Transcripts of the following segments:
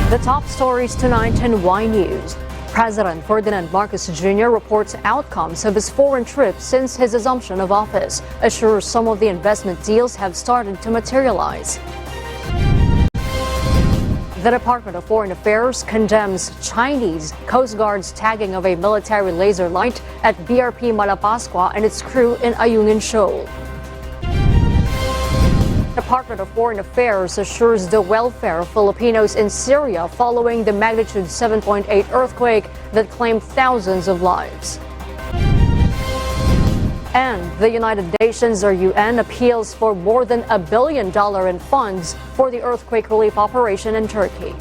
The top stories tonight in Y News. President Ferdinand Marcos Jr. reports outcomes of his foreign trip since his assumption of office, assures some of the investment deals have started to materialize. The Department of Foreign Affairs condemns Chinese Coast Guard's tagging of a military laser light at BRP Malapascua and its crew in Ayungin Shoal. Department of Foreign Affairs assures the welfare of Filipinos in Syria following the magnitude 7.8 earthquake that claimed thousands of lives. And the United Nations or UN appeals for more than $1 billion in funds for the earthquake relief operation in Turkey.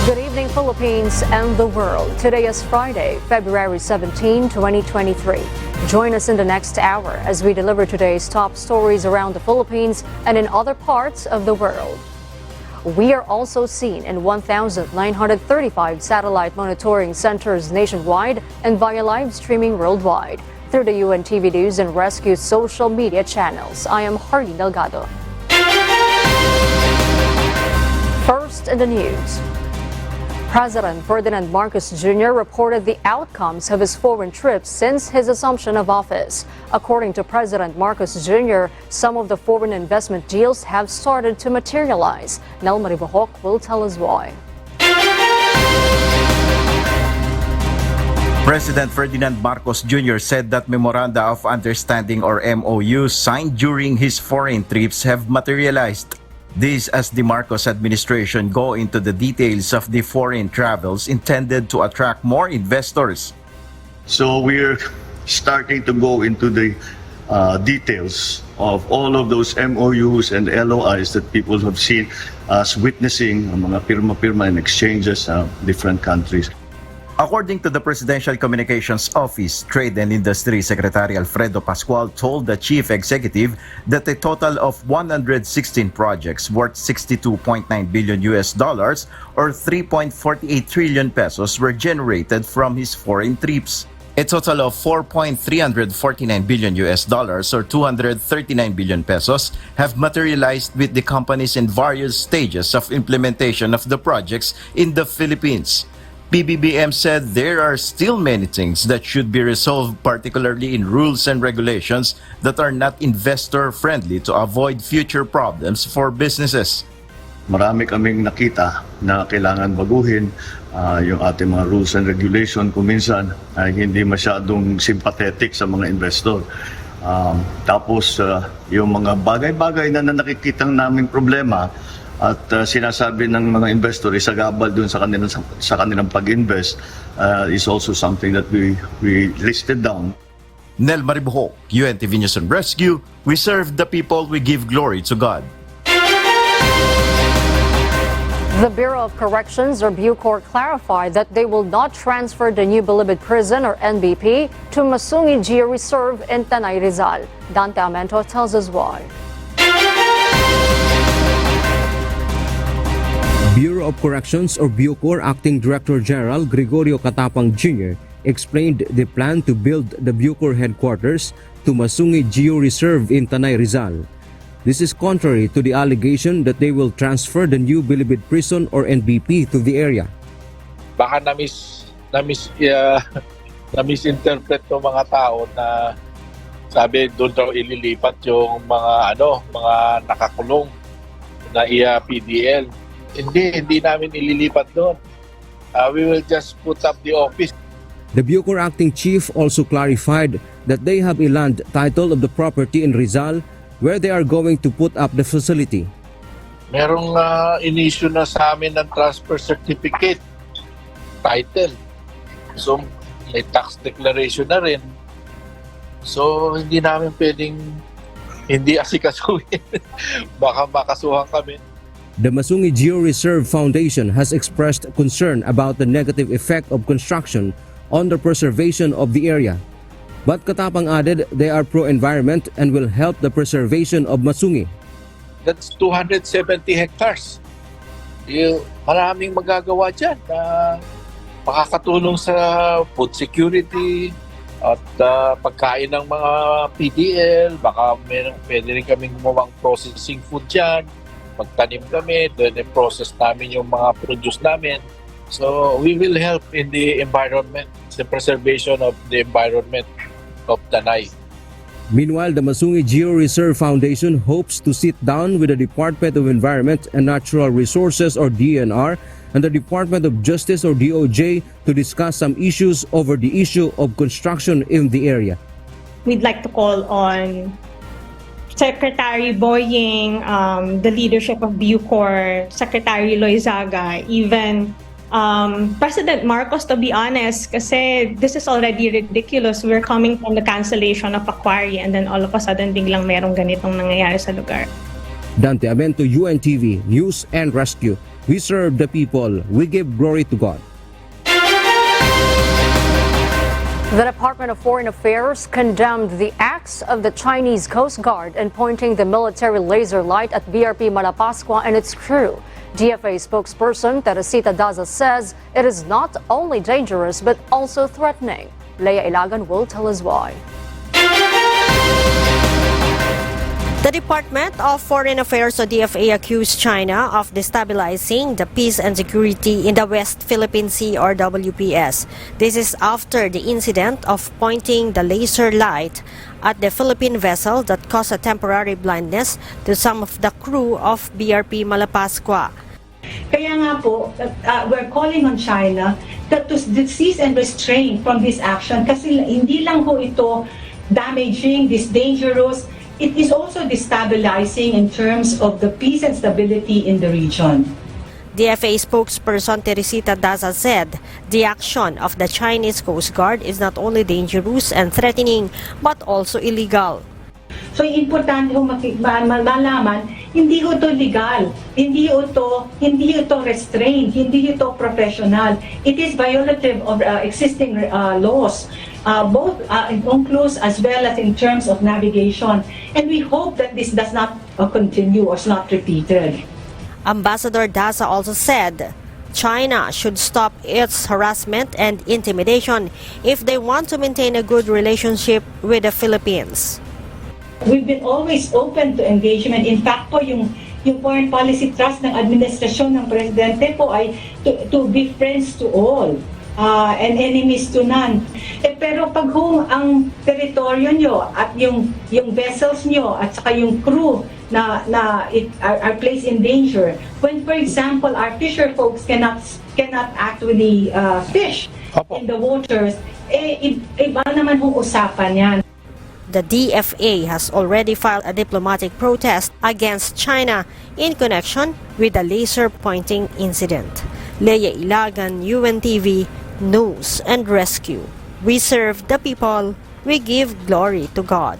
Good evening, Philippines and the world. Today is Friday, February 17, 2023. Join us in the next hour as we deliver today's top stories around the Philippines and in other parts of the world. We are also seen in 1,935 satellite monitoring centers nationwide and via live streaming worldwide through the UNTV News and Rescue social media channels. I am Hardy Delgado. First in the news. President Ferdinand Marcos Jr. reported the outcomes of his foreign trips since his assumption of office. According to President Marcos Jr., some of the foreign investment deals have started to materialize. Nel Maribohok will tell us why. President Ferdinand Marcos Jr. said that Memoranda of Understanding or MOUs signed during his foreign trips have materialized. This as the Marcos administration go into the details of the foreign travels intended to attract more investors. So we're starting to go into the details of all of those MOUs and LOIs that people have seen us witnessing, mga pirma-pirma and exchanges of different countries. According to the Presidential Communications Office, Trade and Industry Secretary Alfredo Pascual told the chief executive that a total of 116 projects worth $62.9 billion or 3.48 trillion pesos were generated from his foreign trips. A total of $4.349 billion or 239 billion pesos have materialized with the companies in various stages of implementation of the projects in the Philippines. PBBM said there are still many things that should be resolved, particularly in rules and regulations that are not investor-friendly to avoid future problems for businesses. Marami kaming nakita na kailangan baguhin yung ating mga rules and regulation kung minsan ay hindi masyadong sympathetic sa mga investor. Tapos yung mga bagay-bagay na nakikitang naming problema at sinasabi ng mga investor isagabal dun sa kanilang pag-invest is also something that we listed down. Nel Maribohok, UNTV News and Rescue. We serve the people, we give glory to God. The Bureau of Corrections or Bucor clarified that they will not transfer the New Bilibid Prison or NBP to Masungi Geo Reserve in Tanay Rizal. Dante Amento tells us why. Bureau of Corrections or Bucor Acting Director General Gregorio Catapang Jr. explained the plan to build the Bucor headquarters to Masungi Geo Reserve in Tanay Rizal. This is contrary to the allegation that they will transfer the New Bilibid Prison or NBP to the area. Baka na-misinterpret ng mga tao na sabi doon daw ililipat yung mga nakakulong na PDL. Hindi namin ililipat doon. We will just put up the office. The Bucor acting chief also clarified that they have a land title of the property in Rizal where they are going to put up the facility. Merong in-issue na sa amin ng transfer certificate title. So may tax declaration na rin. So hindi namin pwedeng hindi asikasuhin. Baka makasuhan kami. The Masungi Geo Reserve Foundation has expressed concern about the negative effect of construction on the preservation of the area. But Katapang added they are pro-environment and will help the preservation of Masungi. That's 270 hectares. Maraming magagawa dyan na makakatulong sa food security at pagkain ng mga PDL. Baka pwede rin kaming gumawang processing food dyan. magtanim kami, then i-process namin yung mga produce namin. So we will help in the environment, the preservation of the environment of Tanay. Meanwhile, the Masungi Geo Reserve Foundation hopes to sit down with the Department of Environment and Natural Resources or DNR and the Department of Justice or DOJ to discuss some issues over the issue of construction in the area. We'd like to call on Secretary Boying, the leadership of Bucor, Secretary Loizaga, even President Marcos, to be honest, kasi this is already ridiculous. We're coming from the cancellation of Aquaria and then all of a sudden biglang merong ganitong nangyayari sa lugar. Dante Amento, UNTV, News and Rescue. We serve the people. We give glory to God. The Department of Foreign Affairs condemned the acts of the Chinese Coast Guard in pointing the military laser light at BRP Malapascua and its crew. DFA spokesperson Teresita Daza says it is not only dangerous but also threatening. Leia Ilagan will tell us why. The Department of Foreign Affairs o DFA accused China of destabilizing the peace and security in the West Philippine Sea or WPS. This is after the incident of pointing the laser light at the Philippine vessel that caused a temporary blindness to some of the crew of BRP Malapascua. Kaya nga po, we're calling on China to cease and restrain from this action kasi hindi lang po ito damaging, this dangerous, it is also destabilizing in terms of the peace and stability in the region. DFA spokesperson Teresita Daza said the action of the Chinese Coast Guard is not only dangerous and threatening but also illegal. So importante kung malaman, hindi ito legal, hindi ito restrained, hindi ito professional. It is violative of existing laws, both in UNCLOS as well as in terms of navigation. And we hope that this does not continue or is not repeated. Ambassador Daza also said China should stop its harassment and intimidation if they want to maintain a good relationship with the Philippines. We've been always open to engagement. In fact po, yung foreign policy trust ng administrasyon ng presidente po ay to be friends to all and enemies to none. Pero pag ang teritoryo nyo at yung vessels nyo at saka yung crew na are placed in danger, when for example our fisher folks cannot actually fish in the waters, iba naman hong usapan yan. The DFA has already filed a diplomatic protest against China in connection with the laser pointing incident. Leia Ilagan, UNTV, News and Rescue. We serve the people. We give glory to God.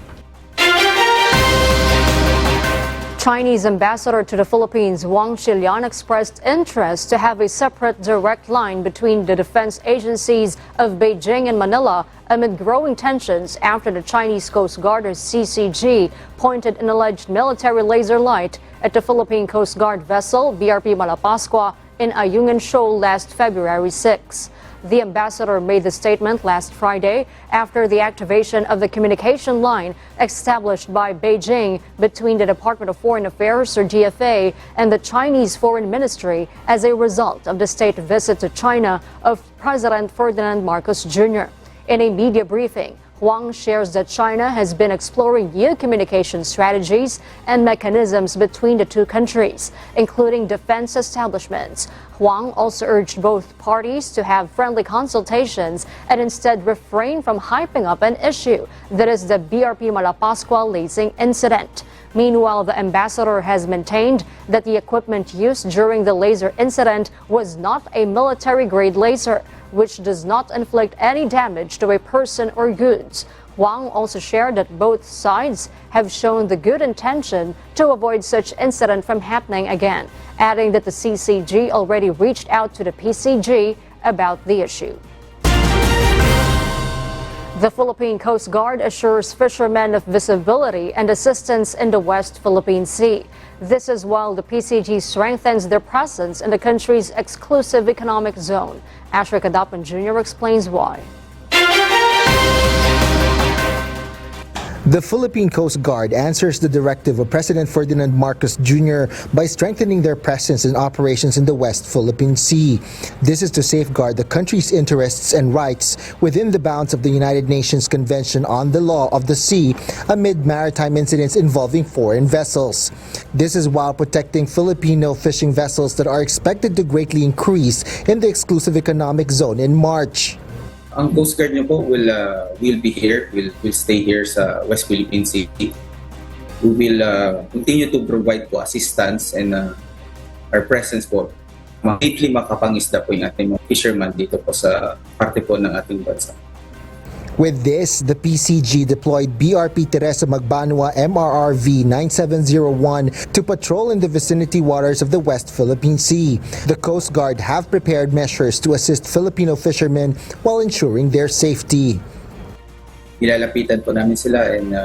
Chinese ambassador to the Philippines, Wang Xilian, expressed interest to have a separate direct line between the defense agencies of Beijing and Manila amid growing tensions after the Chinese Coast Guard or CCG pointed an alleged military laser light at the Philippine Coast Guard vessel BRP Malapascua in Ayungin Shoal last February 6. The ambassador made the statement last Friday after the activation of the communication line established by Beijing between the Department of Foreign Affairs or DFA and the Chinese Foreign Ministry as a result of the state visit to China of President Ferdinand Marcos Jr. In a media briefing, Huang shares that China has been exploring new communication strategies and mechanisms between the two countries, including defense establishments. Huang also urged both parties to have friendly consultations and instead refrain from hyping up an issue that is the BRP Malapascua lasing incident. Meanwhile, the ambassador has maintained that the equipment used during the laser incident was not a military-grade laser, which does not inflict any damage to a person or goods. Huang also shared that both sides have shown the good intention to avoid such incident from happening again, adding that the CCG already reached out to the PCG about the issue. The Philippine Coast Guard assures fishermen of visibility and assistance in the West Philippine Sea. This is while the PCG strengthens their presence in the country's exclusive economic zone. Asher Kadapan Jr. explains why. The Philippine Coast Guard answers the directive of President Ferdinand Marcos Jr. by strengthening their presence and operations in the West Philippine Sea. This is to safeguard the country's interests and rights within the bounds of the United Nations Convention on the Law of the Sea amid maritime incidents involving foreign vessels. This is while protecting Filipino fishing vessels that are expected to greatly increase in the exclusive economic zone in March. Ang Coast Guard niyo po will be here, will stay here sa West Philippine Sea. We will continue to provide po assistance and our presence po. Safely makapangisda po yung ating mga fishermen dito po sa parte po ng ating bansa. With this, the PCG deployed BRP Teresa Magbanua MRRV 9701 to patrol in the vicinity waters of the West Philippine Sea. The Coast Guard have prepared measures to assist Filipino fishermen while ensuring their safety. Ilalapitan po namin sila and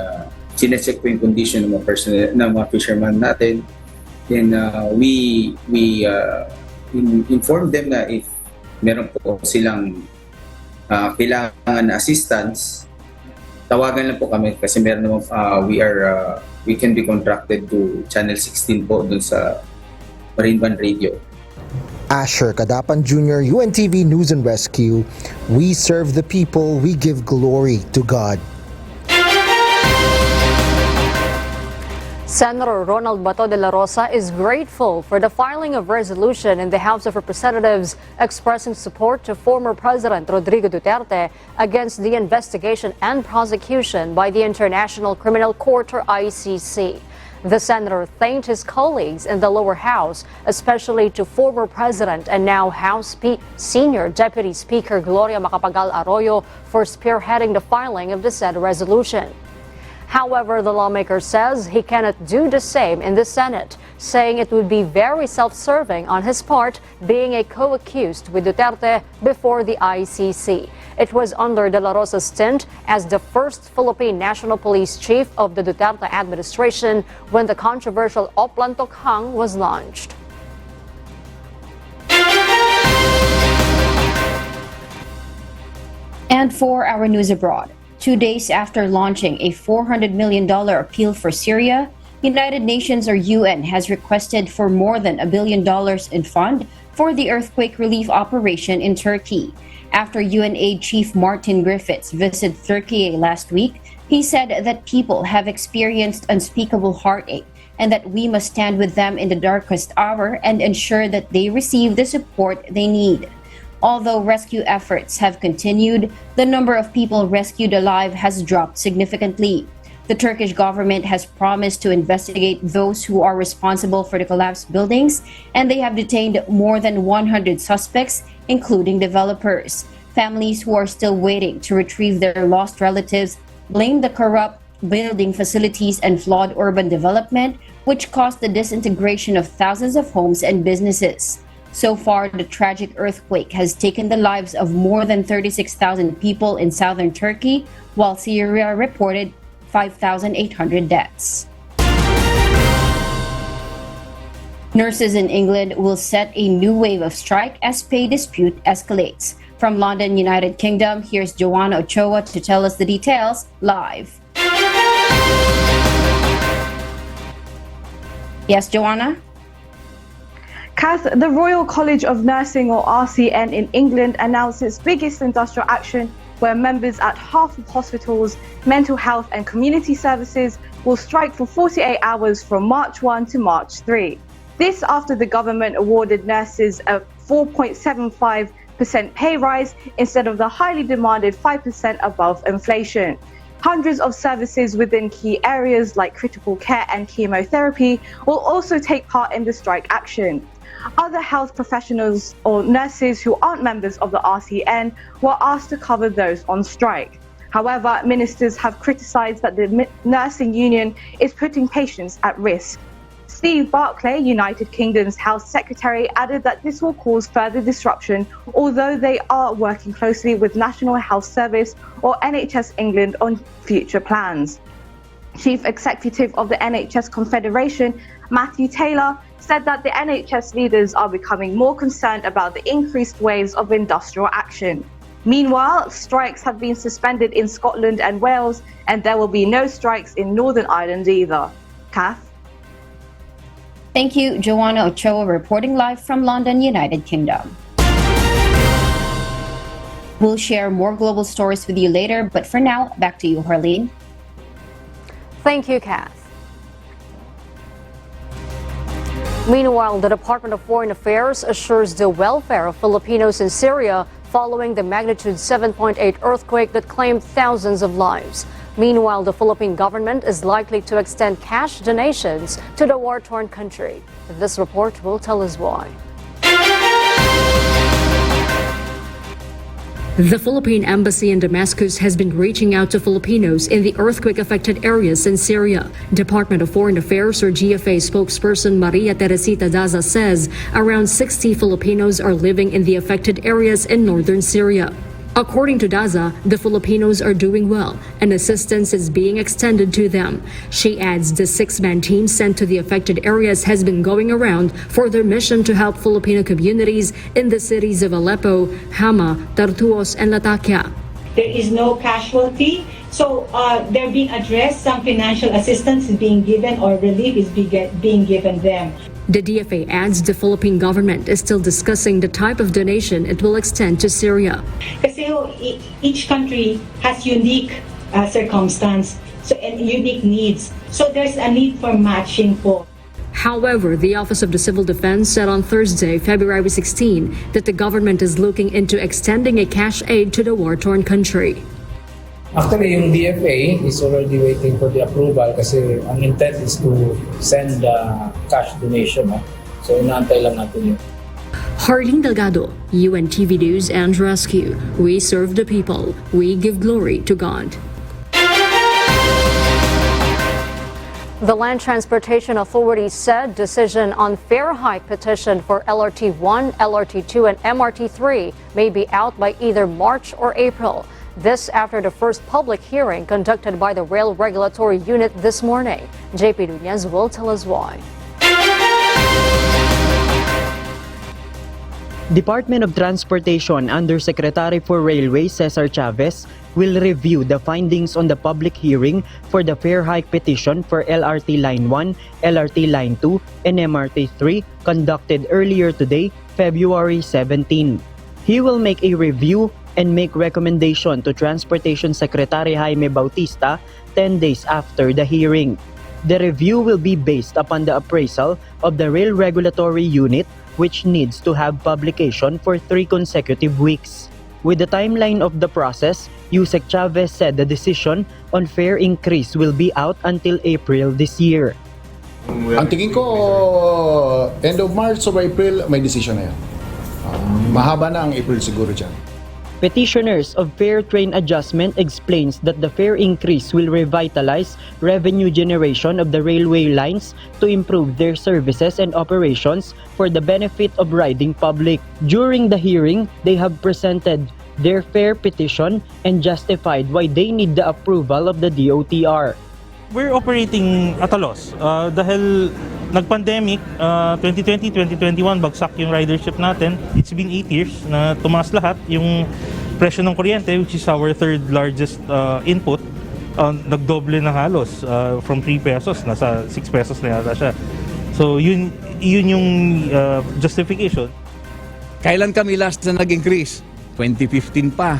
sinecheck po yung condition ng mga personnel, ng mga fishermen natin. Then we inform them na if meron po silang kailangan na assistance, tawagan lang po kami kasi meron naman we can be contracted to Channel 16 po dun sa Marine One Radio. Asher Kadapan Jr., UNTV News and Rescue. We serve the people, we give glory to God. Senator Ronald Bato de la Rosa is grateful for the filing of resolution in the House of Representatives expressing support to former President Rodrigo Duterte against the investigation and prosecution by the International Criminal Court or ICC. The senator thanked his colleagues in the lower house, especially to former President and now House Senior Deputy Speaker Gloria Macapagal Arroyo for spearheading the filing of the said resolution. However, the lawmaker says he cannot do the same in the Senate, saying it would be very self-serving on his part being a co-accused with Duterte before the ICC. It was under De La Rosa's stint as the first Philippine National Police Chief of the Duterte administration when the controversial Oplan Tokhang was launched. And for our news abroad, 2 days after launching a $400 million appeal for Syria, United Nations or UN has requested for more than $1 billion in fund for the earthquake relief operation in Turkey. After UNAID Chief Martin Griffiths visited Turkey last week, he said that people have experienced unspeakable heartache and that we must stand with them in the darkest hour and ensure that they receive the support they need. Although rescue efforts have continued, the number of people rescued alive has dropped significantly. The Turkish government has promised to investigate those who are responsible for the collapsed buildings, and they have detained more than 100 suspects, including developers. Families who are still waiting to retrieve their lost relatives blame the corrupt building facilities and flawed urban development, which caused the disintegration of thousands of homes and businesses. So far, the tragic earthquake has taken the lives of more than 36,000 people in southern Turkey, while Syria reported 5,800 deaths. Nurses in England will set a new wave of strike as pay dispute escalates. From London, United Kingdom, here's Joanna Ochoa to tell us the details live. Yes, Joanna? Kath, the Royal College of Nursing or RCN in England announced its biggest industrial action where members at half of hospitals, mental health and community services will strike for 48 hours from March 1 to March 3. This after the government awarded nurses a 4.75% pay rise instead of the highly demanded 5% above inflation. Hundreds of services within key areas like critical care and chemotherapy will also take part in the strike action. Other health professionals or nurses who aren't members of the RCN were asked to cover those on strike. However, ministers have criticised that the nursing union is putting patients at risk. Steve Barclay, United Kingdom's Health Secretary, added that this will cause further disruption, although they are working closely with National Health Service or NHS England on future plans. Chief Executive of the NHS Confederation, Matthew Taylor, said that the NHS leaders are becoming more concerned about the increased waves of industrial action. Meanwhile, strikes have been suspended in Scotland and Wales, and there will be no strikes in Northern Ireland either. Kath? Thank you, Joanna Ochoa, reporting live from London, United Kingdom. We'll share more global stories with you later, but for now, back to you, Harleen. Thank you, Kath. Meanwhile, the Department of Foreign Affairs assures the welfare of Filipinos in Syria following the magnitude 7.8 earthquake that claimed thousands of lives. Meanwhile, the Philippine government is likely to extend cash donations to the war-torn country. This report will tell us why. The Philippine Embassy in Damascus has been reaching out to Filipinos in the earthquake-affected areas in Syria. Department of Foreign Affairs or GFA spokesperson Maria Teresita Daza says around 60 Filipinos are living in the affected areas in northern Syria. According to Daza, the Filipinos are doing well and assistance is being extended to them. She adds the 6-man team sent to the affected areas has been going around for their mission to help Filipino communities in the cities of Aleppo, Hama, Tartuos, and Latakia. There is no casualty, so they're being addressed. Some financial assistance is being given or relief is being given them. The DFA adds the Philippine government is still discussing the type of donation it will extend to Syria. Kasi each country has unique circumstance and unique needs. So there's a need for matching po. However, the Office of the Civil Defense said on Thursday, February 16, that the government is looking into extending a cash aid to the war-torn country. Actually, yung DFA is already waiting for the approval kasi ang intent is to send cash donation. So, inaantay lang natin yun. Harleen Delgado, UNTV News and Rescue. We serve the people. We give glory to God. The Land Transportation Authority said decision on fare hike petition for LRT1, LRT2, and MRT3 may be out by either March or April. This after the first public hearing conducted by the Rail Regulatory Unit this morning. JP Nunez will tell us why. Department of Transportation Undersecretary for Railways Cesar Chavez will review the findings on the public hearing for the fare hike petition for LRT Line 1, LRT Line 2, and MRT 3 conducted earlier today, February 17. He will make a review and make recommendation to Transportation Secretary Jaime Bautista 10 days after the hearing. The review will be based upon the appraisal of the Rail Regulatory Unit, which needs to have publication for 3 consecutive weeks. With the timeline of the process, Yusek Chavez said the decision on fare increase will be out until April this year. Ang tingin ko, end of March or April, may decision na yan. Mahaba na ang April siguro dyan. Petitioners of fare train adjustment explains that the fare increase will revitalize revenue generation of the railway lines to improve their services and operations for the benefit of riding public. During the hearing, they have presented their fare petition and justified why they need the approval of the DOTR. We're operating at a loss dahil nag-pandemic, 2020, 2021, bagsak yung ridership natin. It's been 8 years na tumaas lahat. Yung presyo ng kuryente, which is our third largest input, nagdoble na halos from 3 pesos, nasa 6 pesos na yata siya. So yun yung justification. Kailan kami last na nag-increase? 2015 pa.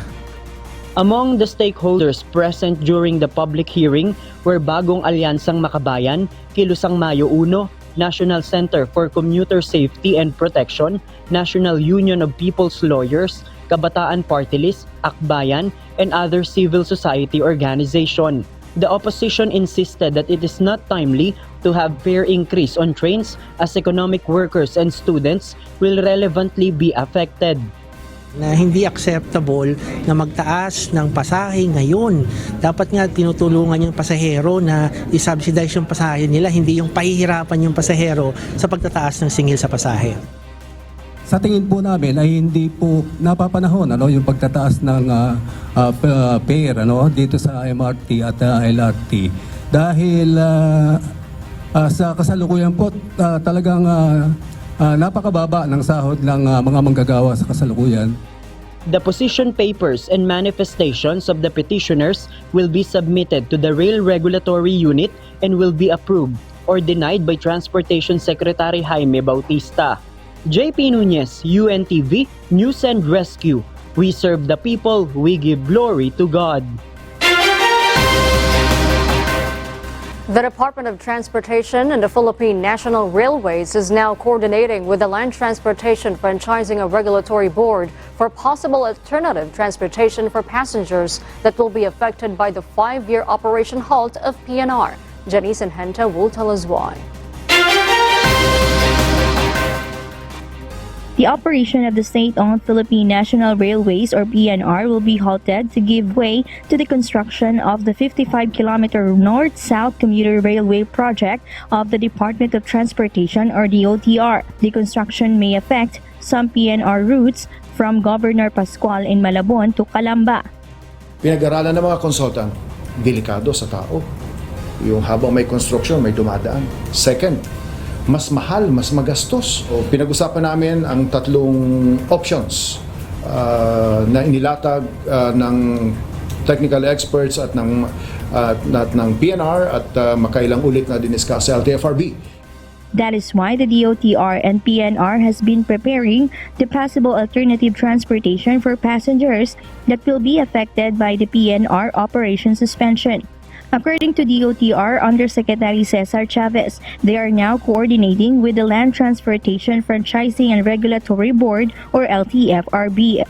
Among the stakeholders present during the public hearing were Bagong Alyansang Makabayan, Kilusang Mayo 1, National Center for Commuter Safety and Protection, National Union of People's Lawyers, Kabataan Party List, Akbayan, and other civil society organization. The opposition insisted that it is not timely to have fare increase on trains as economic workers and students will relevantly be affected. Na hindi acceptable na magtaas ng pasahe ngayon. Dapat nga tinutulungan yung pasahero na i-subsidize yung pasahe nila, hindi yung pahihirapan yung pasahero sa pagtataas ng singil sa pasahe. Sa tingin po namin ay hindi po napapanahon yung pagtataas ng fare dito sa MRT at LRT dahil sa kasalukuyan po talagang napakababa ng sahod ng mga manggagawa sa kasalukuyan. The position papers and manifestations of the petitioners will be submitted to the Rail Regulatory Unit and will be approved or denied by Transportation Secretary Jaime Bautista. JP Nunez, UNTV, News and Rescue. We serve the people, we give glory to God. The Department of Transportation and the Philippine National Railways is now coordinating with the Land Transportation Franchising and Regulatory Board for possible alternative transportation for passengers that will be affected by the 5-year operation halt of PNR. Janice and Henta will tell us why. The operation of the state-owned Philippine National Railways or PNR will be halted to give way to the construction of the 55-kilometer north-south commuter railway project of the Department of Transportation or DOTR. The construction may affect some PNR routes from Governor Pascual in Malabon to Calamba. Pinag-aralan ng mga consultant, delikado sa tao. Yung habang may construction, may dumadaan. Second, mas mahal, mas magastos. O pinag-usapan namin ang tatlong options na inilatag ng technical experts at ng PNR at makailang ulit na diniscuss sa LTFRB. That is why the DOTR and PNR has been preparing the possible alternative transportation for passengers that will be affected by the PNR operation suspension. According to DOTR Undersecretary Cesar Chavez, they are now coordinating with the Land Transportation Franchising and Regulatory Board or LTFRB.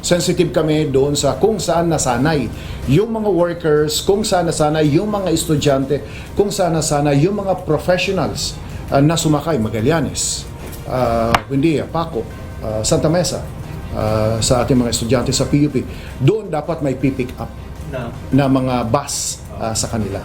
Sensitive kami doon sa kung saan nasanay yung mga workers, kung saan nasanay yung mga estudyante, kung saan nasanay yung mga professionals na sumakay, Magallanes, Buendia, Paco, Santa Mesa, sa ating mga estudyante sa PUP. Doon dapat may pick up na mga bus sa kanila.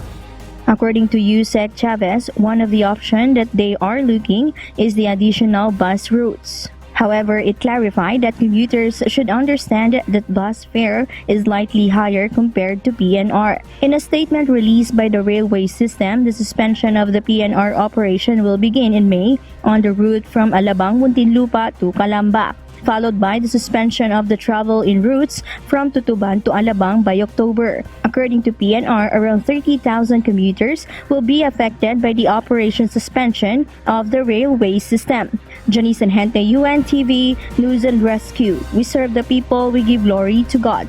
According to USEC Chavez, one of the options that they are looking is the additional bus routes. However, it clarified that commuters should understand that bus fare is slightly higher compared to PNR. In a statement released by the railway system, the suspension of the PNR operation will begin in May on the route from Alabang, Muntinlupa to Calamba, followed by the suspension of the travel in routes from Tutuban to Alabang by October. According to PNR, around 30,000 commuters will be affected by the operation suspension of the railway system. Janice and Hente, UNTV, News and Rescue. We serve the people, we give glory to God.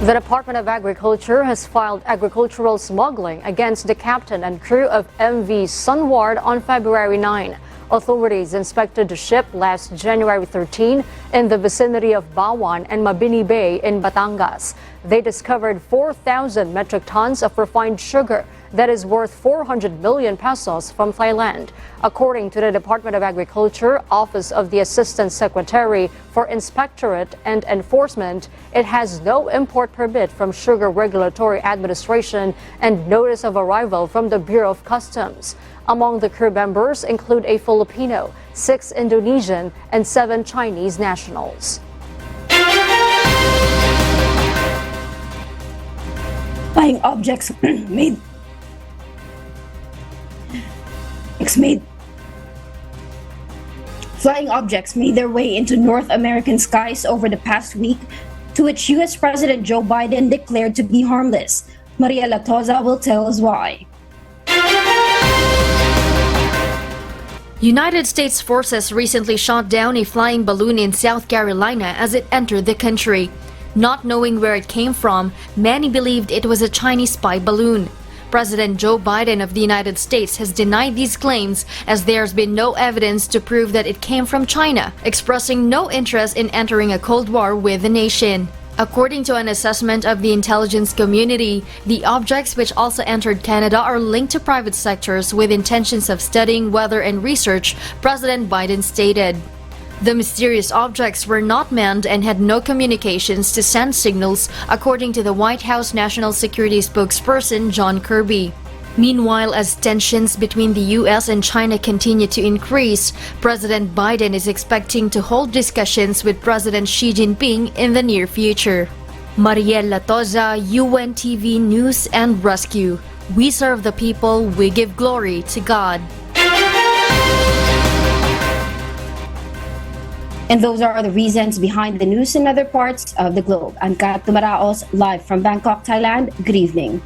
The Department of Agriculture has filed agricultural smuggling against the captain and crew of MV Sunward on February 9. Authorities inspected the ship last January 13 in the vicinity of Bawan and Mabini Bay in Batangas. They discovered 4,000 metric tons of refined sugar that is worth 400 million pesos from Thailand. According to the Department of Agriculture, Office of the Assistant Secretary for Inspectorate and Enforcement, it has no import permit from Sugar Regulatory Administration and notice of arrival from the Bureau of Customs. Among the crew members include a Filipino, 6 Indonesian, and 7 Chinese nationals. Flying objects Flying objects made their way into North American skies over the past week, to which U.S. President Joe Biden declared to be harmless. Maria Latoza will tell us why. United States forces recently shot down a flying balloon in South Carolina as it entered the country. Not knowing where it came from, many believed it was a Chinese spy balloon. President Joe Biden of the United States has denied these claims as there's been no evidence to prove that it came from China, expressing no interest in entering a Cold War with the nation. According to an assessment of the intelligence community, the objects which also entered Canada are linked to private sectors with intentions of studying weather and research, President Biden stated. The mysterious objects were not manned and had no communications to send signals, according to the White House National Security spokesperson John Kirby. Meanwhile, as tensions between the U.S. and China continue to increase, President Biden is expecting to hold discussions with President Xi Jinping in the near future. Mariel Latoza, UNTV News and Rescue. We serve the people, we give glory to God. And those are the reasons behind the news in other parts of the globe. I'm Kat Tumaraos, live from Bangkok, Thailand. Good evening.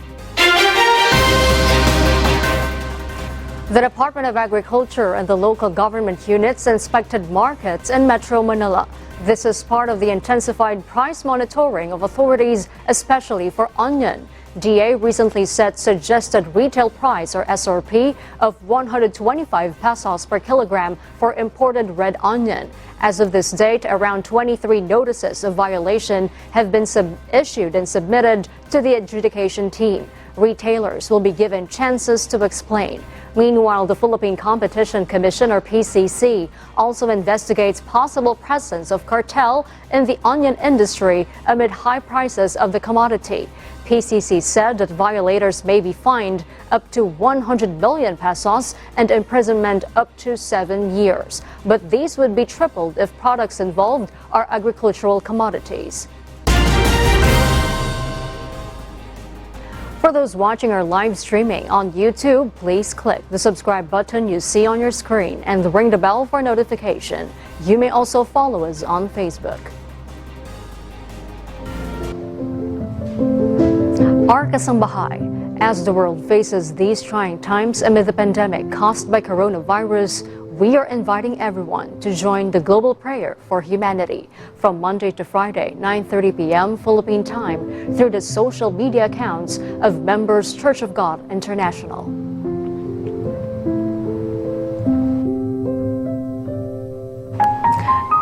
The Department of Agriculture and the local government units inspected markets in Metro Manila. This is part of the intensified price monitoring of authorities, especially for onion. DA recently set suggested retail price or SRP of 125 pesos per kilogram for imported red onion. As of this date, around 23 notices of violation have been issued and submitted to the adjudication team. Retailers will be given chances to explain. Meanwhile, the Philippine Competition Commission, or PCC, also investigates possible presence of cartel in the onion industry amid high prices of the commodity. PCC said that violators may be fined up to 100 million pesos and imprisonment up to 7 years. But these would be tripled if products involved are agricultural commodities. For those watching our live streaming on YouTube, please click the subscribe button you see on your screen and ring the bell for notification. You may also follow us on Facebook. Our kasambahay, as the world faces these trying times amid the pandemic caused by coronavirus, we are inviting everyone to join the global prayer for humanity from Monday to Friday, 9:30 p.m. Philippine time through the social media accounts of Members Church of God International.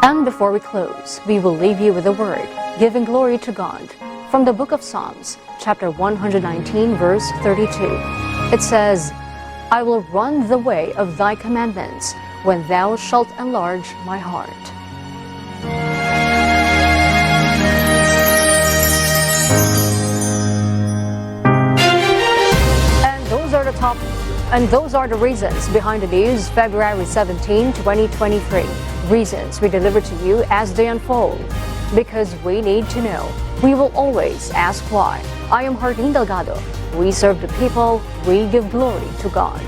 And before we close, we will leave you with a word, giving glory to God. From the book of Psalms, chapter 119, verse 32. It says, I will run the way of thy commandments when thou shalt enlarge my heart. And those are the reasons behind the news, February 17, 2023. Reasons we deliver to you as they unfold. Because we need to know. We will always ask why. I am Hardin Delgado. We serve the people. We give glory to God.